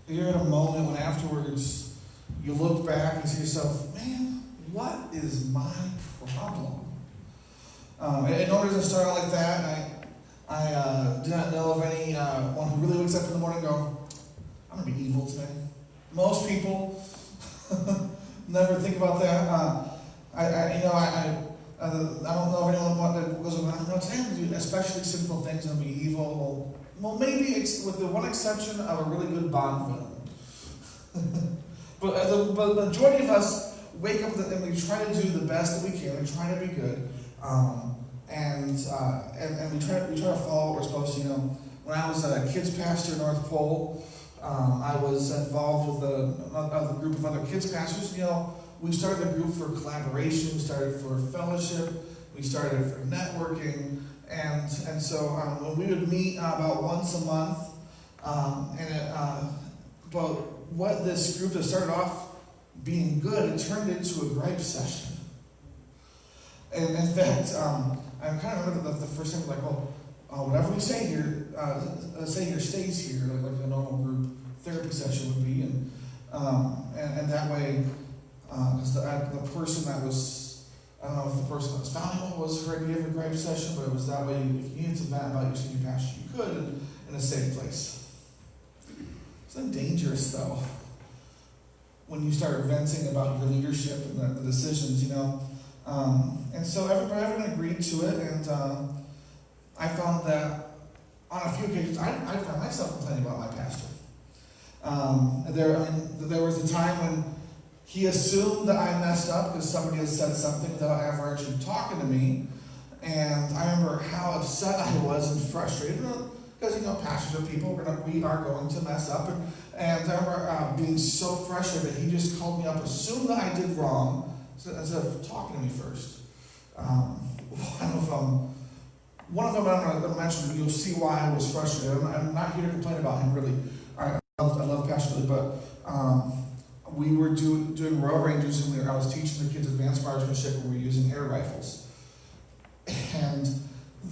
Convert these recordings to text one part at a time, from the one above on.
you're in a moment when afterwards you look back and see yourself, man, what is my problem? In order to start out like that, I do not know of anyone who really wakes up in the morning and go, I'm going to be evil today. Most people never think about that. I don't know of anyone that goes, no, today I'm going to do especially sinful things and be evil. Well, maybe with the one exception of a really good Bond film. But the majority of us wake up and we try to do the best that we can. We try to be good. And we try to follow what we're supposed to. When I was a kids pastor in North Pole, I was involved with a group of other kids pastors. We started a group for collaboration. We started for fellowship. We started for networking. And so when we would meet about once a month, but what this group that started off being good, it turned into a gripe session. And in fact, I kind of remember the first time, like, whatever we say here stays here, like a normal group therapy session would be, and that way, because the person that was, I don't know if the person that was founding it was her idea of a gripe session, but it was that way. If you needed to vent about your senior pastor, you could in a safe place. It's not dangerous though when you start venting about your leadership and the decisions, And so everyone agreed to it, and I found that on a few occasions, I found myself complaining about my pastor. There was a time when he assumed that I messed up because somebody had said something without ever actually talking to me, and I remember how upset I was and frustrated, because pastors are people, we are going to mess up, and I remember being so frustrated that he just called me up, assumed that I did wrong, instead of talking to me first. One of them I'm going to mention, you'll see why I was frustrated. I'm not here to complain about him, really. I love Pastor Lee, but we were doing road ranges, and I was teaching the kids advanced marksmanship, and we were using air rifles. And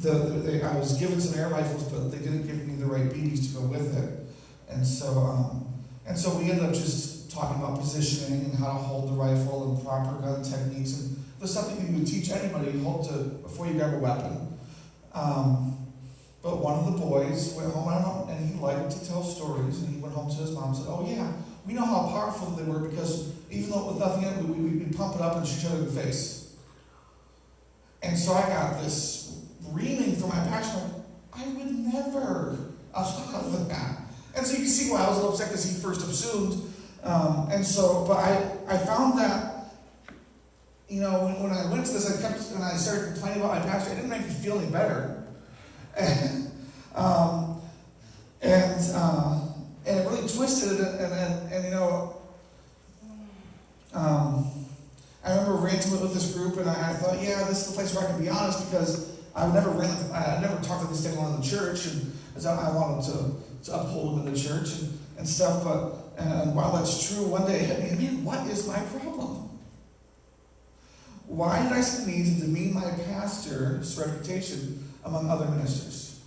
I was given some air rifles, but they didn't give me the right BBs to go with it. And so we ended up just talking about positioning and how to hold the rifle and proper gun techniques. And there's something you would teach anybody before you grab a weapon. But one of the boys went home and he liked to tell stories, and he went home to his mom and said, oh yeah, we know how powerful they were because even though with nothing in it, we pump it up and shoot each other in the face. And so I got this reaming from my pastor. I would never allow that. And so you can see why I was a little upset because he first assumed. But I found that, when I went to this, and I started complaining about my pastor, it didn't make me feel any better. And it really twisted it, I remember ranting with this group, and I thought, yeah, this is the place where I can be honest, because I never talked to this anyone in the church, and as I wanted to uphold him in the church and stuff. But while that's true, one day it hit me, man, what is my problem? Why did I see the need to demean my pastor's reputation among other ministers?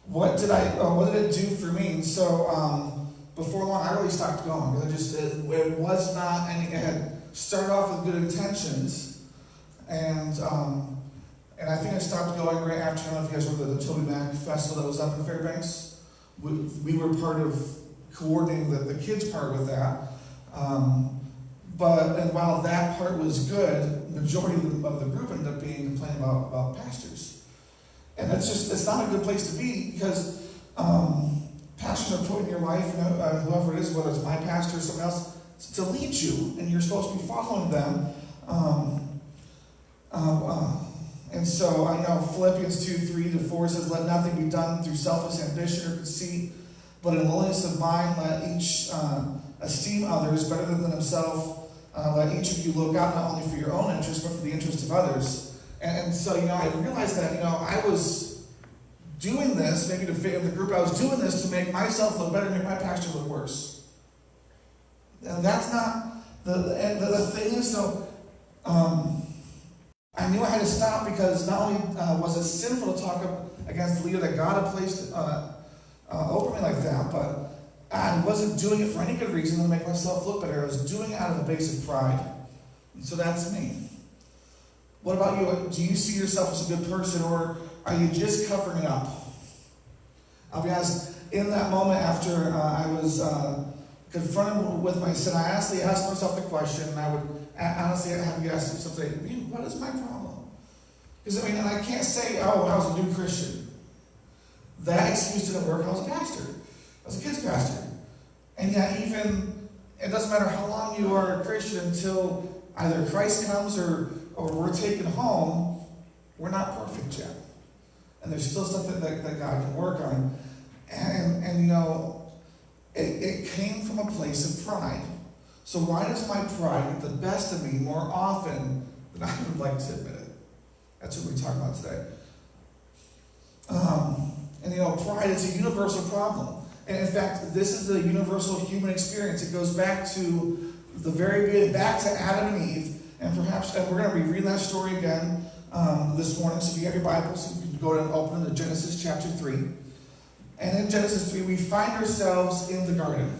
What did it do for me? And so before long, I really stopped going. It was not any. It had started off with good intentions, and I think I stopped going right after. I don't know if you guys remember the Toby Mac Festival that was up in Fairbanks. We were part of coordinating the kids part with that. But while that part was good, the majority of the group ended up being complaining about pastors. And it's not a good place to be, because pastors are put in your life, whoever it is, whether it's my pastor or someone else, to lead you, and you're supposed to be following them. And so I know Philippians 2:3-4 says, let nothing be done through selfish ambition or conceit, but in lowliness of mind let each esteem others better than himself. Let each of you look out not only for your own interest, but for the interest of others. And so, I realized that, I was doing this, maybe to fit in the group, I was doing this to make myself look better, make my pastor look worse. And that's not the thing is, so I knew I had to stop, because not only was it sinful to talk against the leader that God had placed over me like that, but I wasn't doing it for any good reason to make myself look better. I was doing it out of a base of pride. And so that's me. What about you? Do you see yourself as a good person, or are you just covering it up? I'll be honest, in that moment after I was confronted with my sin, I honestly asked myself the question, and I would honestly have you ask yourself, what is my problem? Because and I can't say, I was a new Christian. That excuse didn't work. I was a pastor. I was a kids pastor. And yet it doesn't matter how long you are a Christian until either Christ comes or we're taken home, we're not perfect yet. And there's still stuff that God can work on. And it came from a place of pride. So why does my pride get the best of me more often than I would like to admit it? That's what we're talking about today. Pride is a universal problem. And in fact, this is the universal human experience. It goes back to the very beginning, back to Adam and Eve. And we're going to reread that story again this morning. So if you have your Bibles, you can go and open to Genesis chapter 3. And in Genesis 3, we find ourselves in the garden.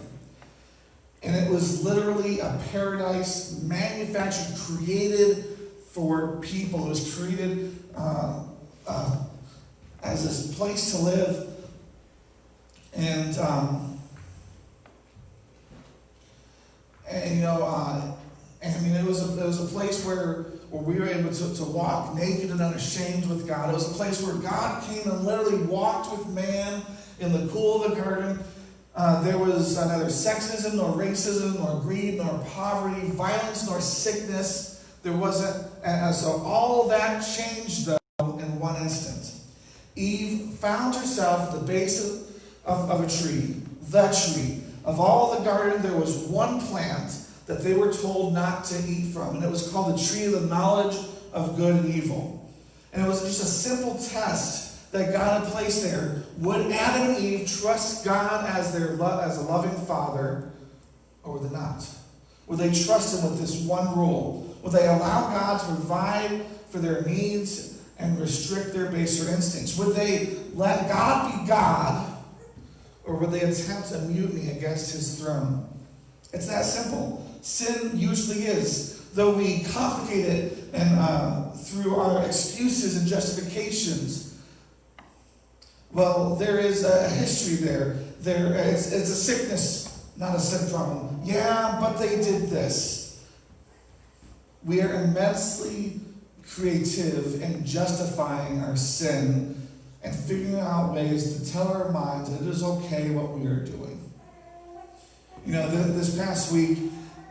And it was literally a paradise manufactured, created for people. It was created as this place to live. And it was a place where we were able to walk naked and unashamed with God. It was a place where God came and literally walked with man in the cool of the garden. There was neither sexism, nor racism, nor greed, nor poverty, violence, nor sickness. There wasn't, so all that changed though in one instant. Eve found herself at the base of a tree, the tree. Of all the garden, there was one plant that they were told not to eat from, and it was called the tree of the knowledge of good and evil. And it was just a simple test that God had placed there. Would Adam and Eve trust God as a loving father, or would they not? Would they trust him with this one rule? Would they allow God to provide for their needs and restrict their baser instincts? Would they let God be God, or would they attempt a mutiny against his throne? It's that simple. Sin usually is. Though we complicate it and through our excuses and justifications, well, there is a history there. It's a sickness, not a sin problem. Yeah, but they did this. We are immensely creative in justifying our sin and figuring out ways to tell our minds that it is okay what we are doing. This past week,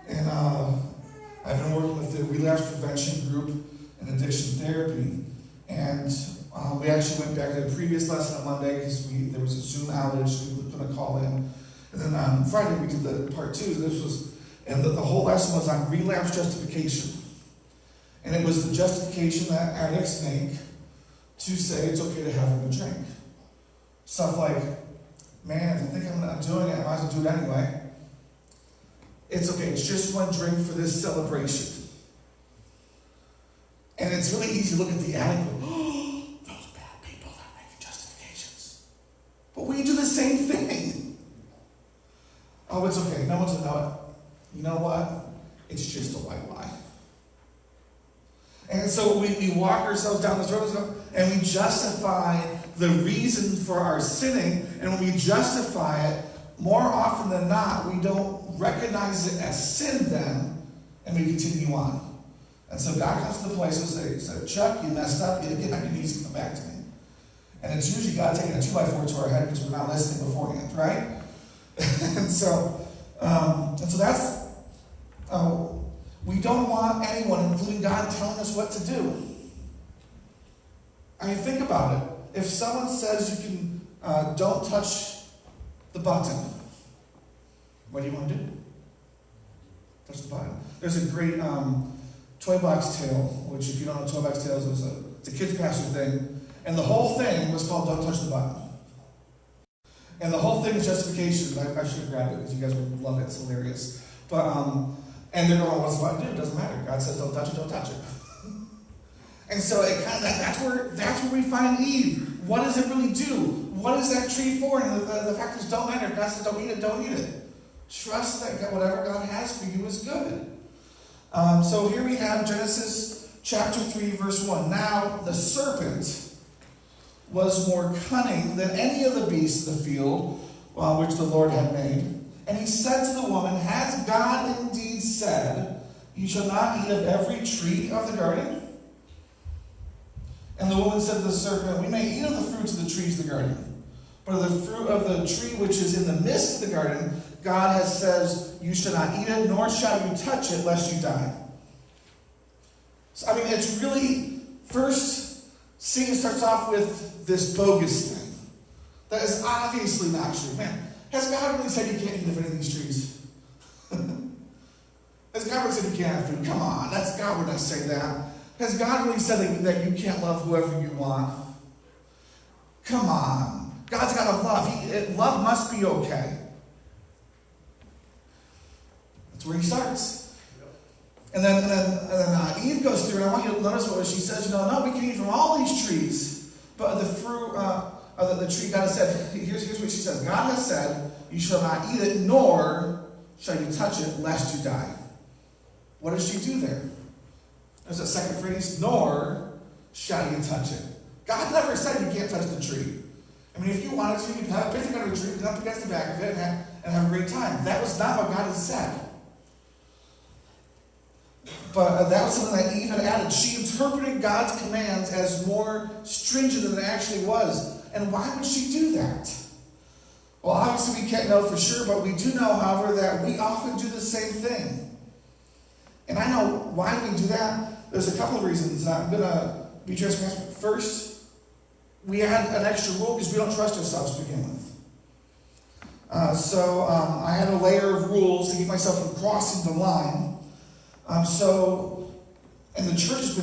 and I've been working with the relapse prevention group and addiction therapy, and we actually went back to the previous lesson on Monday because there was a Zoom outage. We were going to call in, and then on Friday we did the part 2. The whole lesson was on relapse justification, and it was the justification that addicts make to say it's okay to have a drink. Stuff like, man, if I think I'm not doing it, I might as well do it anyway. It's okay, it's just one drink for this celebration. And it's really easy to look at the addict and go, oh, those bad people that make justifications. But we do the same thing. Oh, it's okay, no one's going to know it. You know what? It's just a white lie. And so we walk ourselves down this road and we justify the reason for our sinning. And when we justify it, more often than not, we don't recognize it as sin then, and we continue on. And so God comes to the place and says, Chuck, you messed up, you didn't get on your knees and come back to me. And it's usually God taking a 2x4 to our head because we're not listening beforehand, right? and so that's, we don't want anyone, including God, telling us what to do. I mean, think about it. If someone says you can, don't touch the button, what do you want to do? Touch the button. There's a great Toy Box Tale, which if you don't know Toy Box Tales, it's a kids pastor thing. And the whole thing was called Don't Touch the Button. And the whole thing is justification. I should have grabbed it because you guys would love it. It's hilarious. But and they're going, what's the button do? It doesn't matter. God says don't touch it, don't touch it. And so it kind of that's where we find Eve. What does it really do? What is that tree for? And the fact is, don't matter. If God says don't eat it, don't eat it. Trust that whatever God has for you is good. So here we have Genesis chapter 3, verse 1. Now the serpent was more cunning than any of the beasts of the field, which the Lord had made. And he said to the woman, has God indeed said, you shall not eat of every tree of the garden? And the woman said to the serpent, we may eat of the fruits of the trees of the garden. But of the fruit of the tree which is in the midst of the garden, God has says, you shall not eat it, nor shall you touch it, lest you die. So, it's really, first, Satan starts off with this bogus thing. That is obviously not true. Man, has God really said you can't eat of any of these trees? Has God really said you can't have food? Come on, God would not say that. Has God really said that you can't love whoever you want? Come on. God's got a love. Love must be okay. That's where he starts. And then Eve goes through, and I want you to notice what she says. No, we can eat from all these trees, but the fruit of the tree, God has said, here's what she says. God has said, you shall not eat it, nor shall you touch it, lest you die. What does she do there? There's that second phrase, nor shall you touch it. God never said you can't touch the tree. If you wanted to, you could have a picnic under a tree, get up against the back of it, and have a great time. That was not what God had said. But that was something that Eve had added. She interpreted God's commands as more stringent than it actually was. And why would she do that? Well, obviously we can't know for sure, but we do know, however, that we often do the same thing. And I know why we do that. There's a couple of reasons. I'm going to be transparent. First, we add an extra rule because we don't trust ourselves to begin with. So I had a layer of rules to keep myself from crossing the line. And the church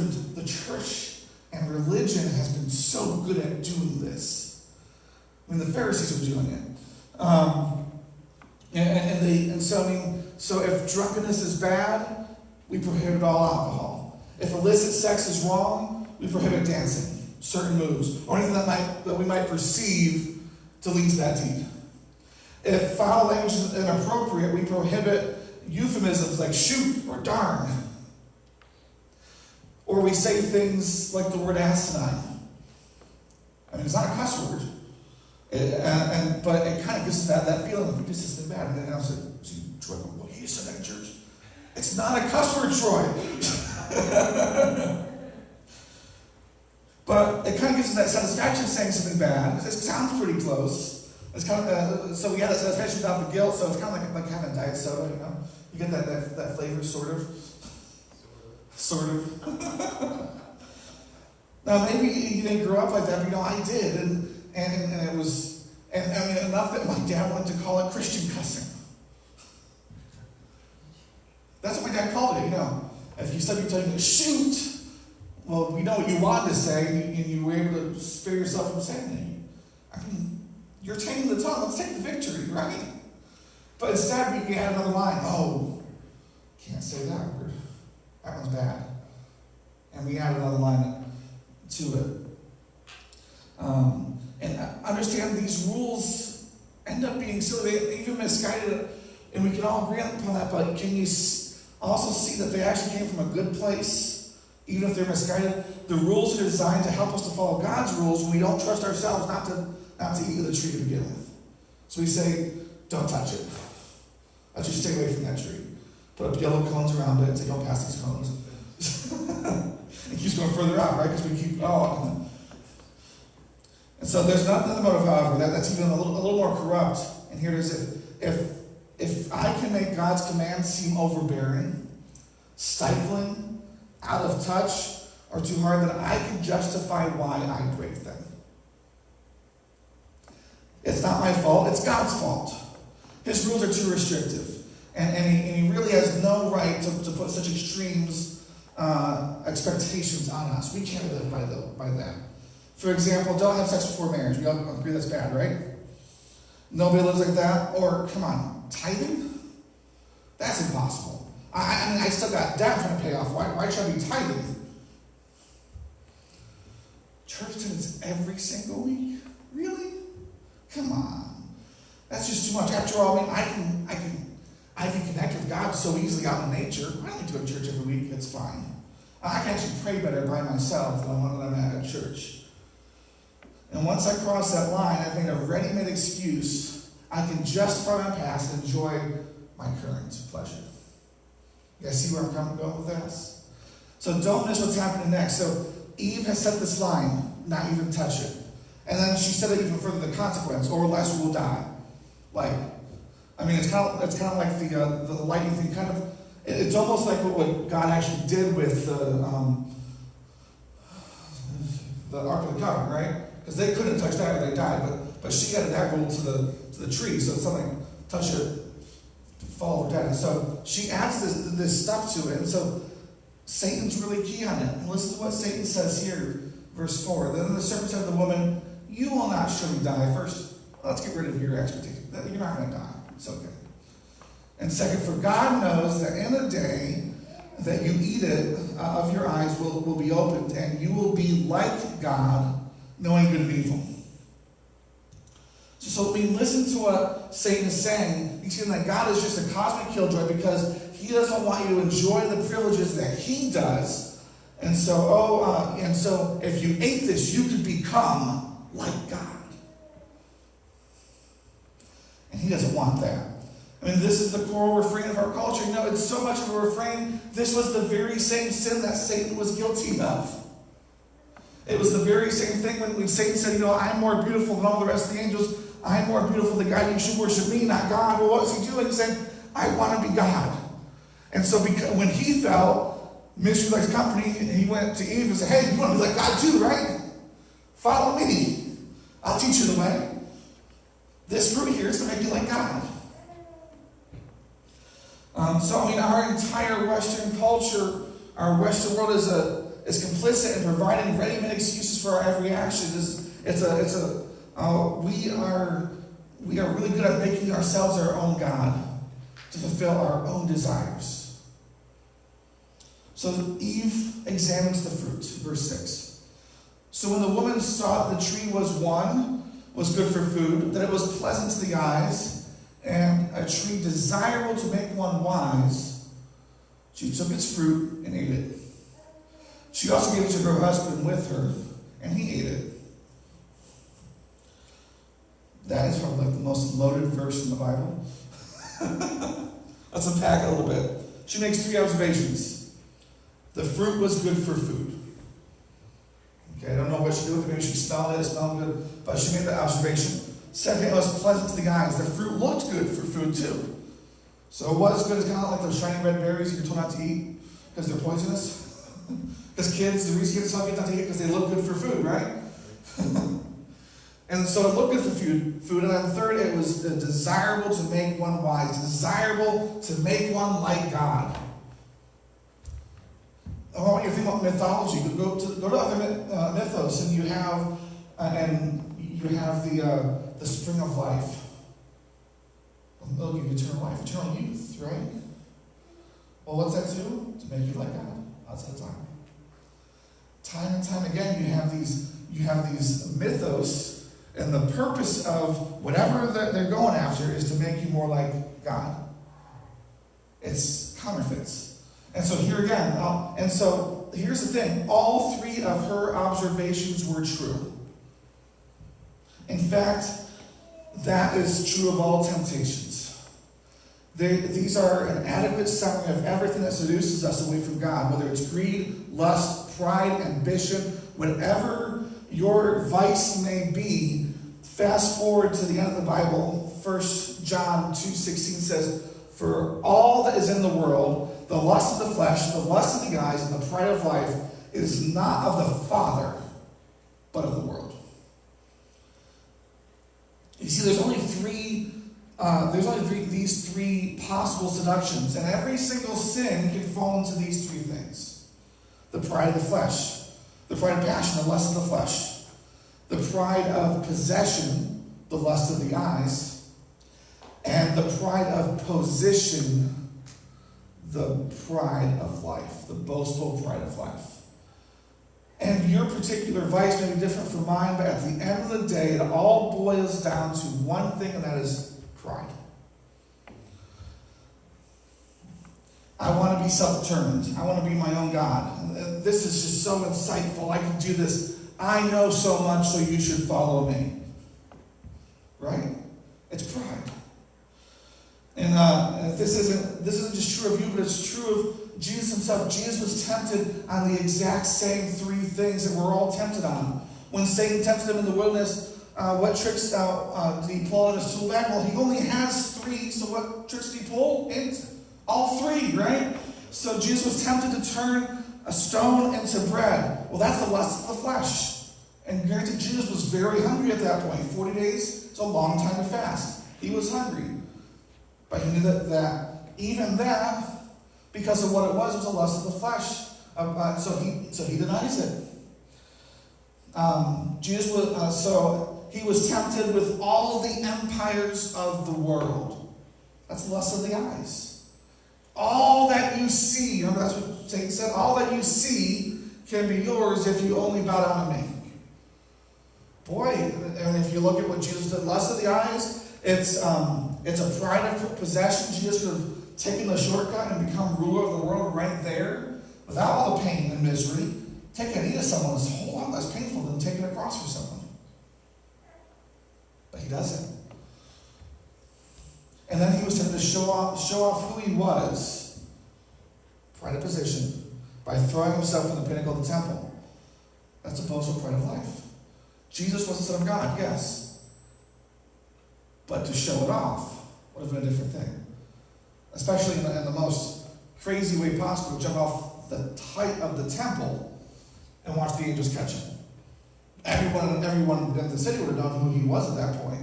and religion has been so good at doing this. The Pharisees were doing it. So if drunkenness is bad, we prohibit all alcohol. If illicit sex is wrong, we prohibit dancing, certain moves, or anything that we might perceive to lead to that deed. If foul language is inappropriate, we prohibit euphemisms like shoot or darn. Or we say things like the word asinine. It's not a cuss word. But it kind of gives us that feeling of this isn't bad. And then I was like, Troy, well, you said that in church. It's not a cuss word, Troy. But it kind of gives us that satisfaction of saying something bad. It sounds pretty close. It's kind of so we have that satisfaction without the guilt. So it's kind of like having diet soda, You get that flavor, sort of. Now maybe you didn't grow up like that, but I did, and it was enough that my dad wanted to call it Christian cussing. That's what my dad called it. If you said you're telling me to shoot. Well, we know what you wanted to say, and you were able to spare yourself from saying it. You're taming the tongue. Let's take the victory, right? But instead, we add another line. Oh, can't say that word. That one's bad. And we add another line to it. And understand these rules end up being silly. They even misguided, and we can all agree upon that, but can you also see that they actually came from a good place? Even if they're misguided, the rules are designed to help us to follow God's rules when we don't trust ourselves not to eat of the tree to begin with. So we say, don't touch it. Let's just stay away from that tree. Put up yellow cones around it and say, don't pass these cones. It keeps going further out, right? Because we keep, And so there's another motive, however, that's even a little more corrupt. And here it is, if I can make God's commands seem overbearing, stifling, out of touch, or too hard, then I can justify why I break them. It's not my fault, it's God's fault. His rules are too restrictive. And he really has no right to put such extremes, expectations on us. We can't live by that. For example, don't have sex before marriage. We all agree that's bad, right? Nobody lives like that. Or, come on, tithing? That's impossible. I still got debt I'm trying to pay off. Why should I be tithing? Church attendance every single week? Really? Come on. That's just too much. After all, I can connect with God so easily out in nature. I don't need to go to church every week. It's fine. I can actually pray better by myself than when I'm at church. And once I cross that line, I've made a ready-made excuse. I can justify my past and enjoy my current pleasure. You guys see where I'm going with this? So don't miss what's happening next. So Eve has set this line, not even touch it. And then she said it even further, the consequence, or else we will die. It's kind of like the lightning thing. It's almost like what God actually did with the Ark of the Covenant, right? Because they couldn't touch that or they died, but she added that rule to the tree, so if something touched it, fall over dead. And so she adds this stuff to it, and so Satan's really key on it. And listen to what Satan says here, verse 4. Then the serpent said to the woman, "You will not surely die." First, let's get rid of your expectation. You're not going to die. It's okay. And second, for God knows that in a day that you eat it, of your eyes will be opened, and you will be like God, knowing good and evil. So listen to what Satan is saying. He's saying that God is just a cosmic killjoy because he doesn't want you to enjoy the privileges that he does. And so if you ate this, you could become like God. And he doesn't want that. This is the core refrain of our culture. It's so much of a refrain. This was the very same sin that Satan was guilty of. It was the very same thing when Satan said, I'm more beautiful than all the rest of the angels. I'm more beautiful than God. You should worship me, not God. Well, what was he doing? He said, I want to be God. And so when he fell, Mr. Likes company, he went to Eve and said, hey, you want to be like God too, right? Follow me. I'll teach you the way. This fruit here is going to make you like God. Our entire Western culture, our Western world is complicit in providing ready-made excuses for our every action. We are really good at making ourselves our own God to fulfill our own desires. So Eve examines the fruit, verse 6. So when the woman saw the tree was good for food, that it was pleasant to the eyes, and a tree desirable to make one wise, she took its fruit and ate it. She also gave it to her husband with her, and he ate it. That is probably the most loaded verse in the Bible. Let's unpack it a little bit. She makes 3 observations. The fruit was good for food. Okay, I don't know what she did with it. Maybe she smelled it good, but she made that observation. Second, it was pleasant to the eyes. The fruit looked good for food too. So it was good. It's kind of like those shiny red berries you're told not to eat because they're poisonous. Because kids, the reason kids tell kids not to eat because they look good for food, right? And so it looked good for food. And then third, it was desirable to make one wise. Desirable to make one like God. I want you to think about mythology. Go to other mythos, and you have the spring of life. They'll give you eternal life, eternal youth, right? Well, what's that do? To make you like God. Lots of the time. Time and time again, you have these mythos. And the purpose of whatever they're going after is to make you more like God. It's counterfeits. And so here again, here's the thing. All 3 of her observations were true. In fact, that is true of all temptations. These are an adequate summary of everything that seduces us away from God, whether it's greed, lust, pride, ambition, whatever your vice may be. Fast forward to the end of the Bible. 1 John 2:16 says, for all that is in the world, the lust of the flesh, the lust of the eyes, and the pride of life is not of the Father, but of the world. You see, there's only these 3 possible seductions, and every single sin can fall into these 3 things. The pride of the flesh, the pride of passion, the lust of the flesh, the pride of possession, the lust of the eyes, and the pride of position, the pride of life, the boastful pride of life. And your particular vice may be different from mine, but at the end of the day, it all boils down to one thing, and that is pride. I want to be self-determined. I want to be my own God. And this is just so insightful. I can do this. I know so much, so you should follow me. Right? It's pride. And this isn't just true of you, but it's true of Jesus himself. Jesus was tempted on the exact same three things that we're all tempted on. When Satan tempted him in the wilderness, what tricks did he pull out of his tool bag? Well, he only has three, so what tricks did he pull? All three, right? So Jesus was tempted to turn a stone into bread. Well, that's the lust of the flesh. And granted, Jesus was very hungry at that point. 40 days, it's a long time to fast. He was hungry. But he knew that even that, because of what it was a lust of the flesh. So he denies it. Jesus was he was tempted with all the empires of the world. That's the lust of the eyes. All that you see, remember that's what Satan said, all that you see can be yours if you only bow down to me. Boy, and if you look at what Jesus did, lust of the eyes, it's a pride of possession. Jesus could have taken the shortcut and become ruler of the world right there without all the pain and misery. Taking a knee to someone is a whole lot less painful than taking a cross for someone. But he doesn't. And then he was tempted to show off who he was, pride of position, by throwing himself from the pinnacle of the temple. That's a boastful pride of life. Jesus was the Son of God, yes. But to show it off would have been a different thing. Especially in the most crazy way possible, to jump off the height of the temple and watch the angels catch him. Everyone in the city would have known who he was at that point.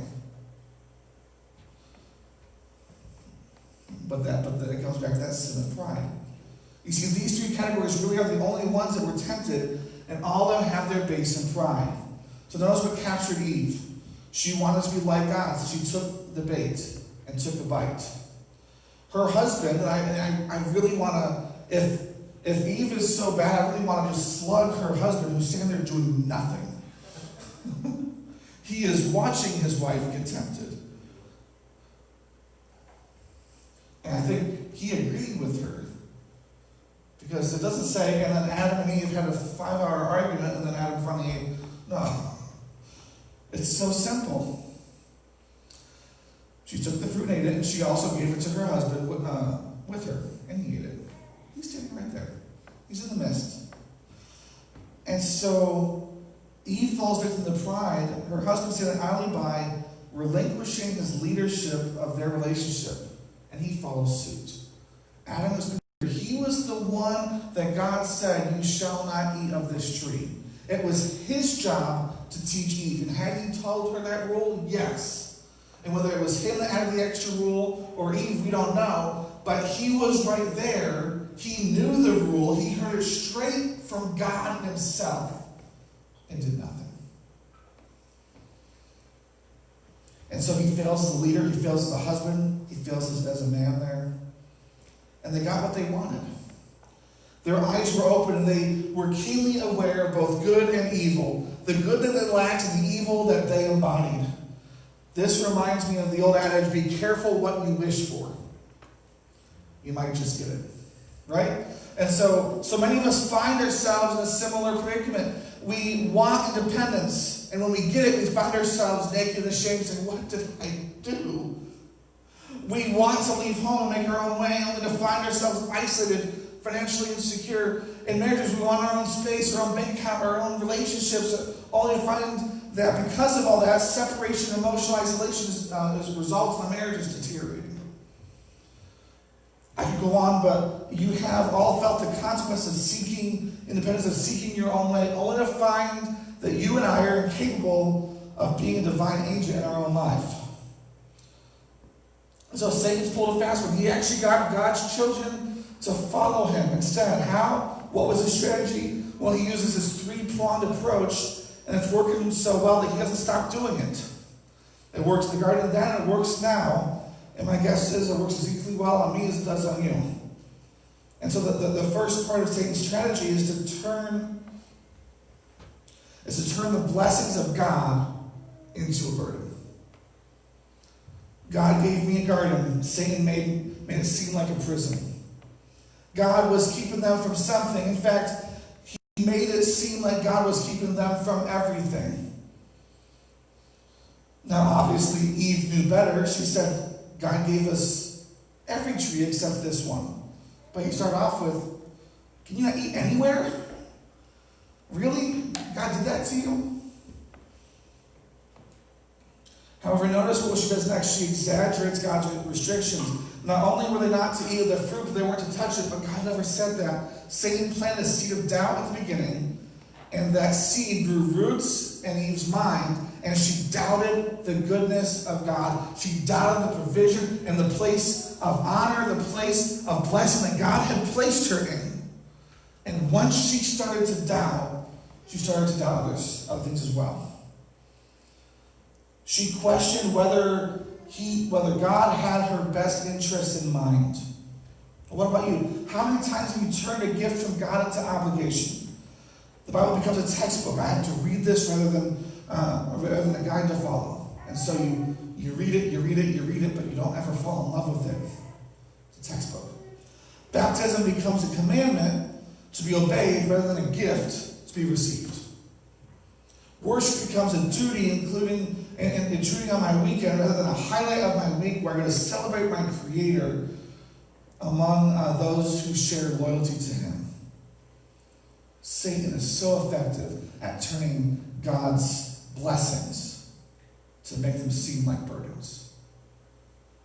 But it comes back to that sin of pride. You see, these three categories really are the only ones that were tempted, and all of them have their base in pride. So notice what captured Eve. She wanted to be like God, so she took the bait and took a bite. Her husband, and I really want to, if Eve is so bad, I really want to just slug her husband who's standing there doing nothing. He is watching his wife get tempted. And I think he agreed with her. Because it doesn't say, and then Adam and Eve had a 5-hour argument, and then Adam finally ate. No. It's so simple. She took the fruit and ate it, and she also gave it to her husband with her, and he ate it. He's standing right there. He's in the midst. And so Eve falls victim to pride. Her husband standing idly by, relinquishing his leadership of their relationship, and he follows suit. Adam was the leader. He was the one that God said, "You shall not eat of this tree." It was his job to teach Eve. And had he told her that rule? Yes. And whether it was him that added the extra rule or Eve, we don't know. But he was right there. He knew the rule. He heard it straight from God himself and did nothing. And so he fails as a leader. He fails as a husband. He fails as a man there. And they got what they wanted. Their eyes were open and they were keenly aware of both good and evil. The good that they lacked and the evil that they embodied. This reminds me of the old adage, be careful what you wish for. You might just get it. Right? And so many of us find ourselves in a similar predicament. We want independence. And when we get it, we find ourselves naked and ashamed saying, what did I do? We want to leave home and make our own way, only to find ourselves isolated, financially insecure. In marriages, we want our own space, our own bank account, our own relationships, only to find that because of all that, separation and emotional isolation results in the marriage is deteriorating. I could go on, but you have all felt the consequence of seeking independence, of seeking your own way, only to find that you and I are incapable of being a divine agent in our own life. And so Satan's pulled a fast one. He actually got God's children to follow him instead. How? What was his strategy? Well, he uses this three-pronged approach, and it's working so well that he doesn't stop doing it. It works in the garden then, and it works now. And my guess is it works as equally well on me as it does on you. And so the first part of Satan's strategy is to turn is to turn the blessings of God into a burden. God gave me a garden. Satan made it seem like a prison. God was keeping them from something. In fact, he made it seem like God was keeping them from everything. Now, obviously, Eve knew better. She said, God gave us every tree except this one. But you start off with, can you not eat anywhere? Really? God did that to you? However, notice what she does next. She exaggerates God's restrictions. Not only were they not to eat of the fruit, but they weren't to touch it, but God never said that. Satan planted a seed of doubt at the beginning, and that seed grew roots in Eve's mind, and she doubted the goodness of God. She doubted the provision and the place of honor, the place of blessing that God had placed her in. And once she started to doubt, she started to doubt other things as well. She questioned whether God had her best interests in mind. What about you? How many times have you turned a gift from God into obligation? The Bible becomes a textbook. I have to read this rather than a guide to follow. And so you read it, but you don't ever fall in love with it. It's a textbook. Baptism becomes a commandment to be obeyed rather than a gift to be received. Worship becomes a duty, including intruding on my weekend rather than a highlight of my week where I'm going to celebrate my Creator among those who share loyalty to Him. Satan is so effective at turning God's blessings to make them seem like burdens.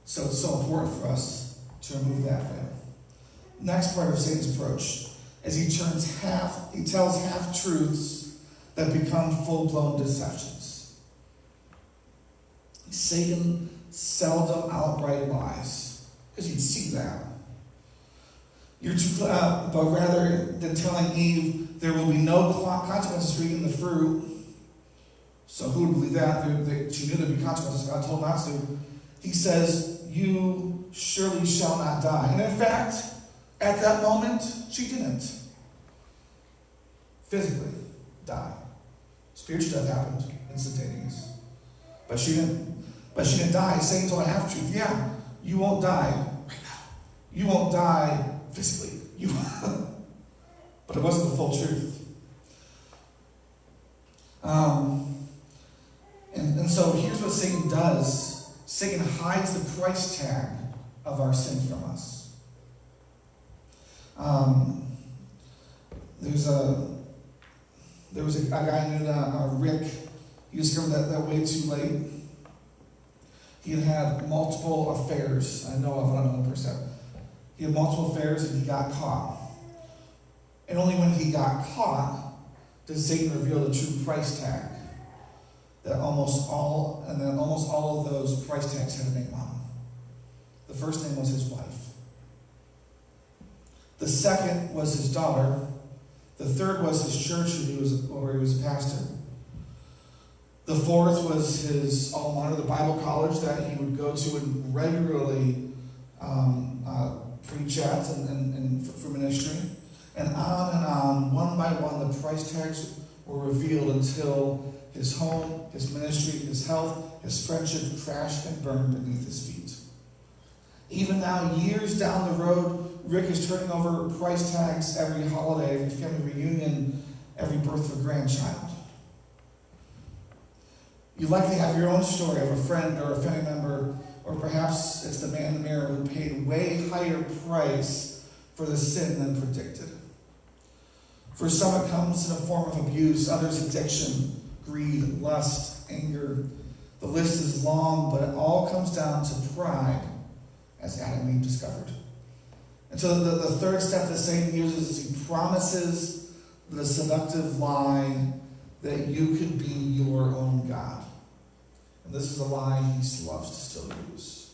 So it's so important for us to remove that veil. Next part of Satan's approach is he tells half-truths that become full-blown deceptions. Satan seldom outright lies, because you'd see that. But rather than telling Eve there will be no consequences for eating the fruit, so who would believe that? She knew there'd be consequences. God told not to. He says, you surely shall not die. And in fact, at that moment, she didn't physically die. Spiritual death happened, instantaneous. But she didn't die. Satan told a half-truth. Yeah, you won't die right now. You won't die physically. But it wasn't the full truth. And so here's what Satan does. Satan hides the price tag of our sin from us. There was a guy named Rick. He discovered that way too late. He had multiple affairs. I know of, I don't know %. He had multiple affairs and he got caught. And only when he got caught did Satan reveal the true price tag. That almost all of those price tags had a name on them. The first name was his wife. The second was his daughter. The third was his church where he was a pastor. The fourth was his alma mater, the Bible college that he would go to and regularly preach at and for ministry. And on, one by one, the price tags were revealed until his home, his ministry, his health, his friendship crashed and burned beneath his feet. Even now, years down the road, Rick is turning over price tags every holiday, every family reunion, every birth of a grandchild. You likely have your own story of a friend or a family member, or perhaps it's the man in the mirror who paid way higher price for the sin than predicted. For some, it comes in a form of abuse, others addiction, greed, lust, anger. The list is long, but it all comes down to pride, as Adam and Eve discovered. And so the third step that Satan uses is he promises the seductive lie that you could be your own God. And this is a lie he loves to still use.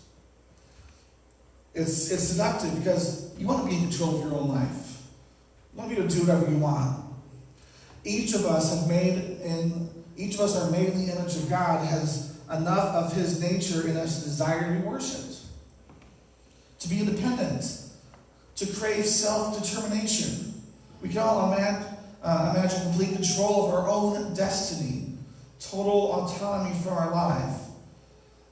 It's seductive because you want to be in control of your own life. You want to be able to do whatever you want. Each of us are made in the image of God, has enough of his nature in us to desire to be worshipped, to be independent, to crave self-determination. We can all imagine complete control of our own destiny, total autonomy for our life.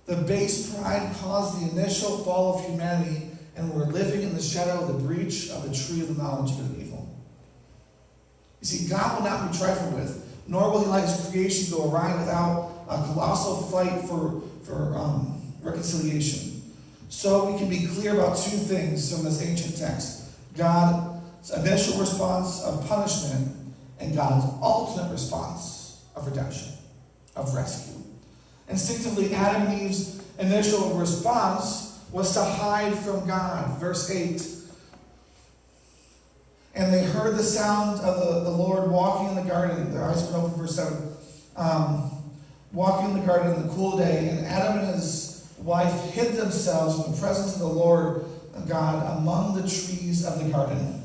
The base pride caused the initial fall of humanity, and we're living in the shadow of the breach of the tree of the knowledge of good and evil. You see, God will not be trifled with, nor will he let his creation go awry without a colossal fight for reconciliation. So we can be clear about two things from this ancient text: God's initial response of punishment and God's ultimate response of redemption, of rescue. Instinctively, Adam and Eve's initial response was to hide from God. Verse 8. And they heard the sound of the Lord walking in the garden. Their eyes were open, verse 7. Walking in the garden in the cool day. And Adam and his wife hid themselves in the presence of the Lord God among the trees of the garden.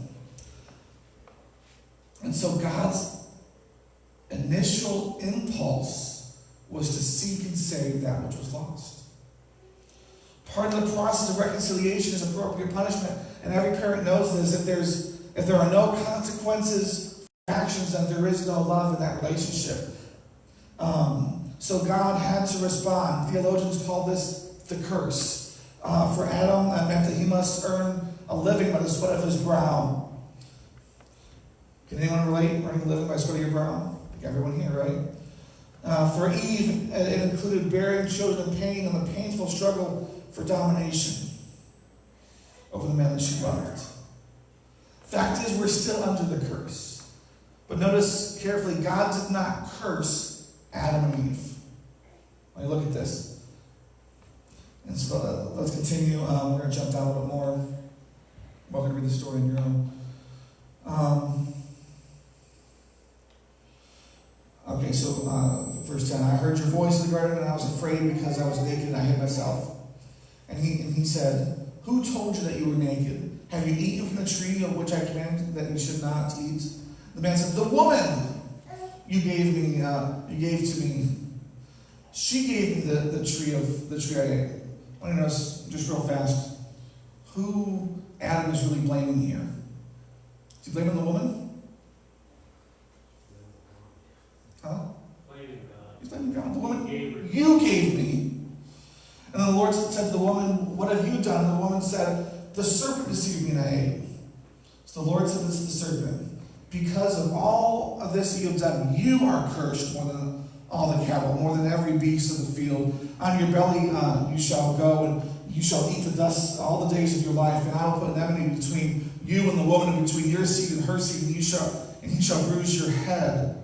And so God's initial impulse was to seek and save that which was lost. Part of the process of reconciliation is appropriate punishment. And every parent knows this. If there are no consequences for actions, then there is no love in that relationship. So God had to respond. Theologians call this the curse. For Adam, that meant that he must earn a living by the sweat of his brow. Can anyone relate? Earning a living by the sweat of your brow? I think everyone here, right? For Eve, it included bearing children in pain and the painful struggle for domination over the man that she loved. Fact is, we're still under the curse. But notice carefully, God did not curse Adam and Eve. Let me look at this. And so let's continue. We're going to jump down a little bit more. I'm going to read the story on your own. Okay, so verse 10. I heard your voice in the garden, and I was afraid because I was naked and I hid myself. And he said, who told you that you were naked? Have you eaten from the tree of which I commanded that you should not eat? The man said, the woman you gave to me. She gave me the tree I ate. I want to notice just real fast who Adam is really blaming here. Is he blaming the woman? Huh? He's blaming God. The woman you gave me. And then the Lord said to the woman, what have you done? And the woman said, the serpent deceived me and I ate. So the Lord said this to the serpent, because of all of this that you have done, you are cursed more than all the cattle, more than every beast of the field. On your belly you shall go, and you shall eat the dust all the days of your life. And I will put an enmity between you and the woman, and between your seed and her seed, and he shall bruise your head,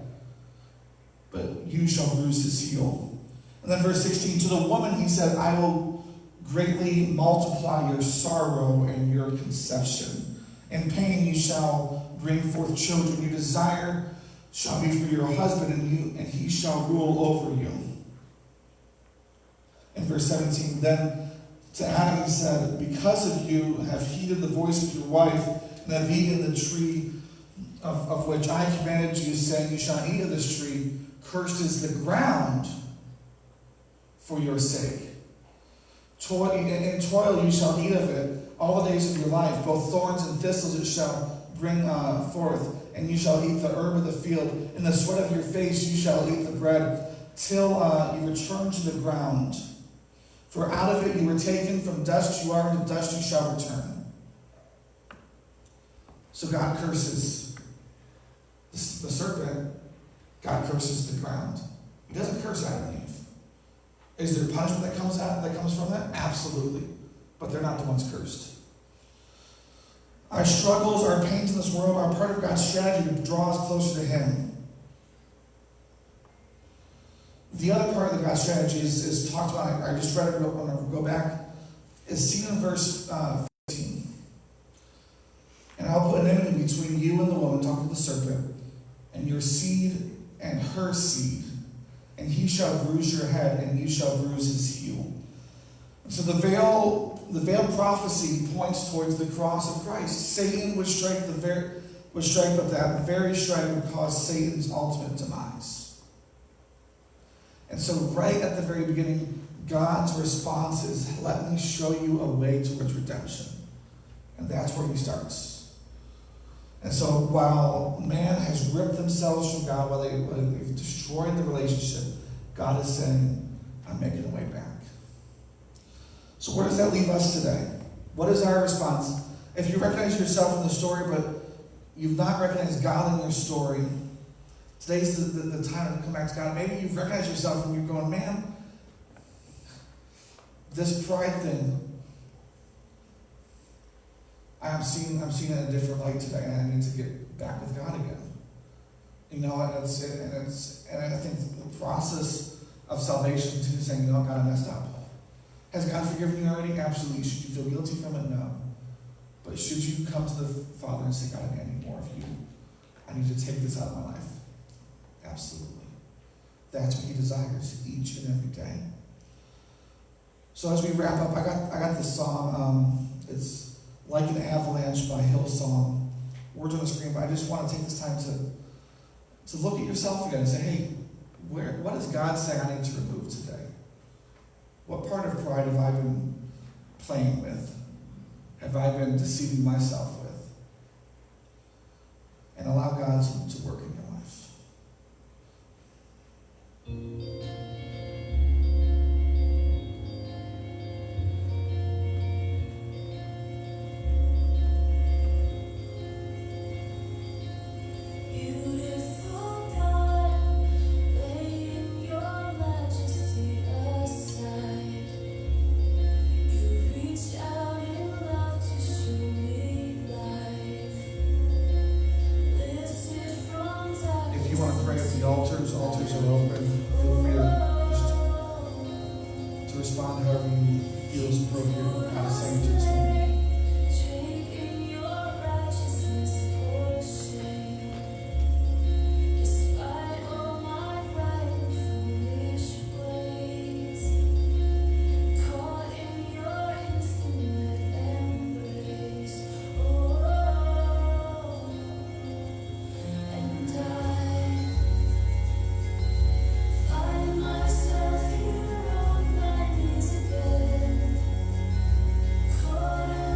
but you shall bruise his heel. And then verse 16, to the woman he said, I will greatly multiply your sorrow and your conception. In pain you shall bring forth children. Your desire shall be for your husband, and he shall rule over you. In verse 17, then to Adam he said, because of you have heeded the voice of your wife, and have eaten the tree of which I commanded you, saying, you shall eat of this tree. Cursed is the ground for your sake. In toil you shall eat of it all the days of your life. Both thorns and thistles it shall bring forth, and you shall eat the herb of the field. In the sweat of your face you shall eat the bread, till you return to the ground. For out of it you were taken, from dust you are, and to dust you shall return. So God curses the serpent. God curses the ground. He doesn't curse Adam and Eve. Is there punishment that comes from that? Absolutely. But they're not the ones cursed. Our struggles, our pains in this world are part of God's strategy to draw us closer to him. The other part of the God's strategy is talked about, I just read it, I'm going to go back, is seen in verse 15. And I'll put an enmity between you and the woman, talking to the serpent, and your seed and her seed. And he shall bruise your head, and you shall bruise his heel. And so the veil prophecy points towards the cross of Christ. Satan would strike, but that very strike would cause Satan's ultimate demise. And so right at the very beginning, God's response is, let me show you a way towards redemption. And that's where he starts. And so while man has ripped themselves from God, while they've destroyed the relationship, God is saying, I'm making a way back. So where does that leave us today? What is our response? If you recognize yourself in the story, but you've not recognized God in your story, today's the time to come back to God. Maybe you've recognized yourself and you're going, man, this pride thing, I'm seeing it in a different light today, and I need to get back with God again. You know, and I think the process of salvation is saying, you know, God, I messed up. Has God forgiven you already? Absolutely. Should you feel guilty from it? No. But should you come to the Father and say, God, I need more of you. I need to take this out of my life. Absolutely. That's what he desires each and every day. So as we wrap up, I got this song. It's Like an Avalanche by Hillsong. Words on the screen, but I just want to take this time to look at yourself again and say, hey, what is God saying I need to remove today? What part of pride have I been playing with? Have I been deceiving myself with? And allow God to work in your life. Altars are open. Feel free to respond however you feel is appropriate. God is saying to this moment. Caught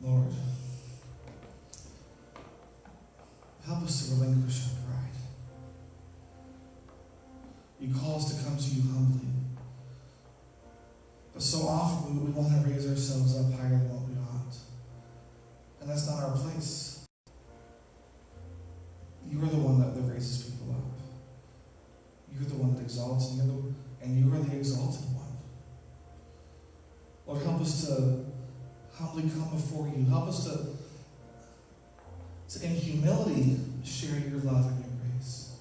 Lord, help us to relinquish our pride. You call us to come to you humbly. But so often we want to raise ourselves up higher than what we ought. And that's not our place. You are the one that raises people up. You're the one that exalts, and you are the exalted one. Lord, help us to humbly come before you. Help us to in humility share your love and your grace.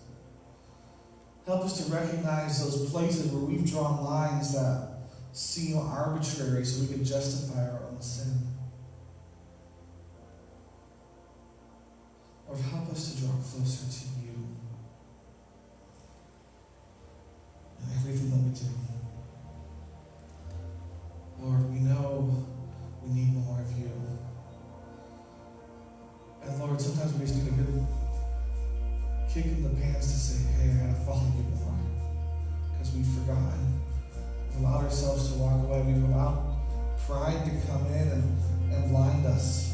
Help us to recognize those places where we've drawn lines that seem arbitrary so we can justify our own sin. Lord, help us to draw closer to you in everything that we do. Lord, we know we need more of you. And Lord, sometimes we just need a good kick in the pants to say, hey, I gotta follow you more. Because we've forgotten. We've allowed ourselves to walk away. We've allowed pride to come in and blind us.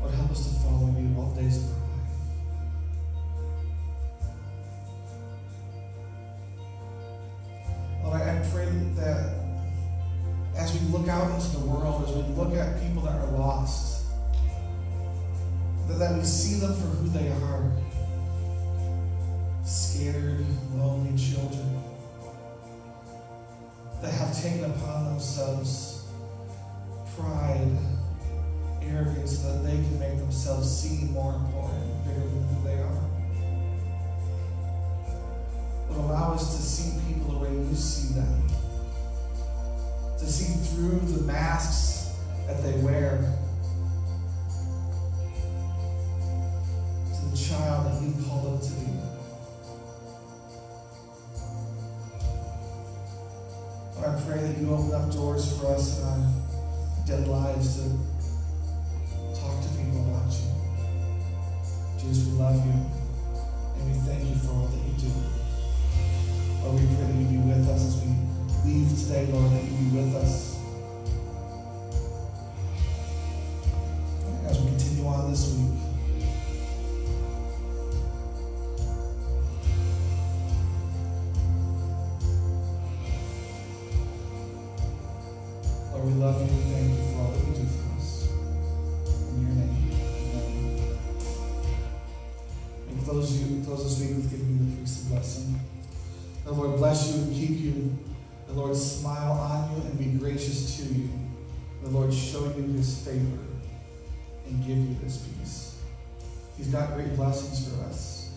Lord, help us to follow you all the days of our life. Lord, I pray that as we look out into the world, as we look at people that are lost, that we see them for who they are. Scared, lonely children that have taken upon themselves pride, arrogance, so that they can make themselves seem more important, bigger than who they are. But allow us to see people the way you see them. To see through the masks that they wear. To the child that you called them to be. Lord, I pray that you open up doors for us in our dead lives to talk to people about you. Jesus, we love you, and we thank you for all that you do. Lord, we pray that you be with us as we leave today, Lord, that you be with us. As we continue on this week. Lord, we love you and thank you for all that you do for us. In your name, amen. And close this week with giving you the priestly blessing. The Lord bless you and keep you. The Lord smile on you and be gracious to you. The Lord show you his favor and give you his peace. He's got great blessings for us.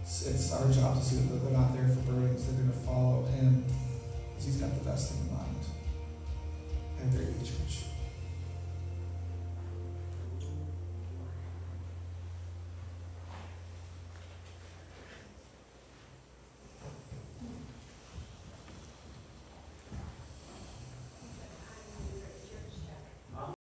It's our job to see that they're not there for burdens. They're going to follow him because he's got the best thing in mind. Have a great week, church.